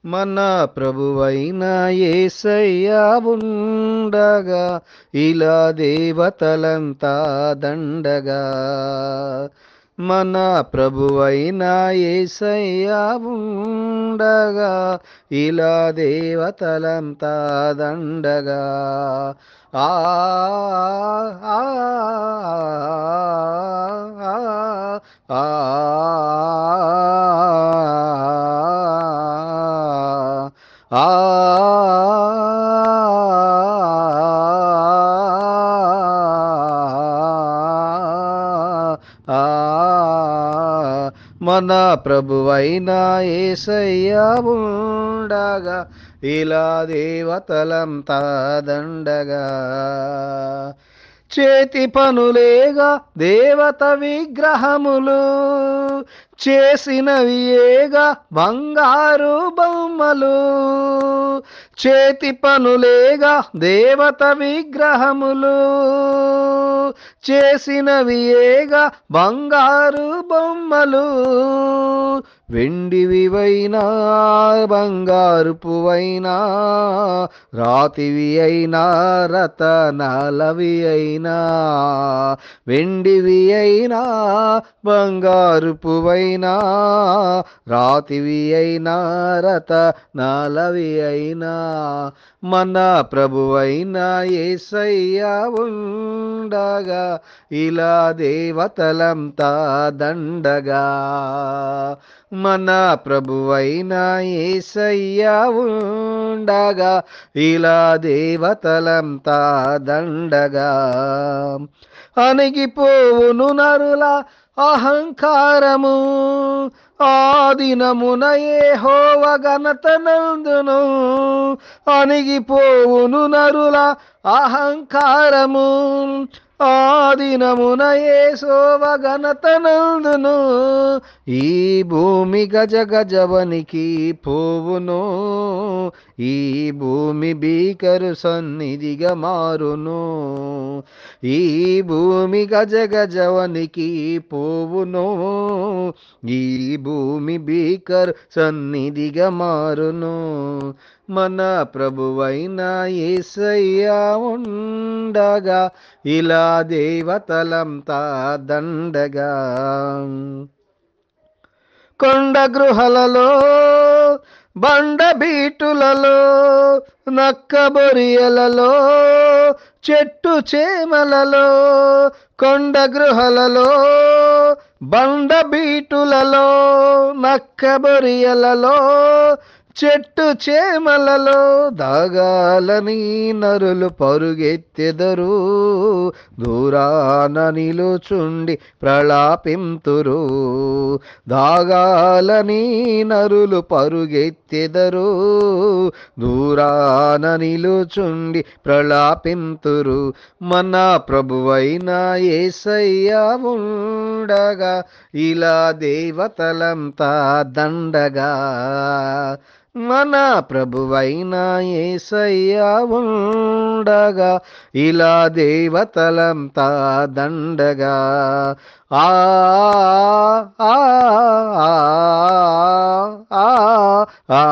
మన ప్రభువైన యేసయ్య ఉండగా ఇలా దేవతలంతా దండగా. మన ప్రభువైన యేసయ్య ఉండగా ఇలా దేవతలంతా దండగా. ఆ ఆ ఆ ఆ మన ప్రభువైన యేసయ్య ఉండగా ఇలా దేవతలంతా దండగా. చేతి పనులేగా దేవత విగ్రహములు, చేసినవి ఏగా బంగారు బొమ్మలు. చేతి పనులేగా దేవత విగ్రహములు, చేసినవి ఏగా బంగారు బొమ్మలు. వెండివివైనా బంగారుపువైనా, రాతివి అయినా రతనాలవి అయినా. వెండివి అయినా బంగారుపువైనా, రాతివి అయినా రతనాలవి అయినా. మన ప్రభువైన యేసయ్య ఉండగా ఇలా దేవతలంతా దండగా. మన ప్రభువైన యేసయ్య ఉండగా ఇలా దేవతలంతా దండగా. అణిగిపోవును నరుల అహంకారము, ఆ దినమున యెహోవా ఘనత నందును. అణిగిపోవును నరుల అహంకారము, ఆ దినమున యెహోవా ఘనత నందును. ఈ భూమి గజ గజవనికి పోవును, ఈ భూమి భీకరు సన్నిధిగా మారును. ఈ భూమి గజ గజవనికి పోవును, ఈ భూమి భీకర్ సన్నిధిగా మారును. మన ప్రభువైన యేసయ్య ఉండగా ఇలా దేవతలంతా దండగా. కొండ గృహలలో, బండ బీటులలో, నక్క బొరియలలో, చెట్టు చేమలలో. కొండ గృహలలో, బండ బీటులలో, నక్క బొరియలలో, చెట్టు చేమలలో. దాగాలని నరులు పరుగెత్తెదరు, దూరాన నిలుచుండి ప్రలాపింతురు. దాగాలని నరులు పరుగెత్తెదరు, దూరాన నిలుచుండి ప్రలాపింతురు. మన ప్రభువైన యేసయ్య ఉండగా ఇలా దేవతలంతా దండగా. మన ప్రభువైన యేసయ్య ఉండగా ఇలా దేవతలంతా దండగా. ఆ ఆ ఆ ఆ ఆ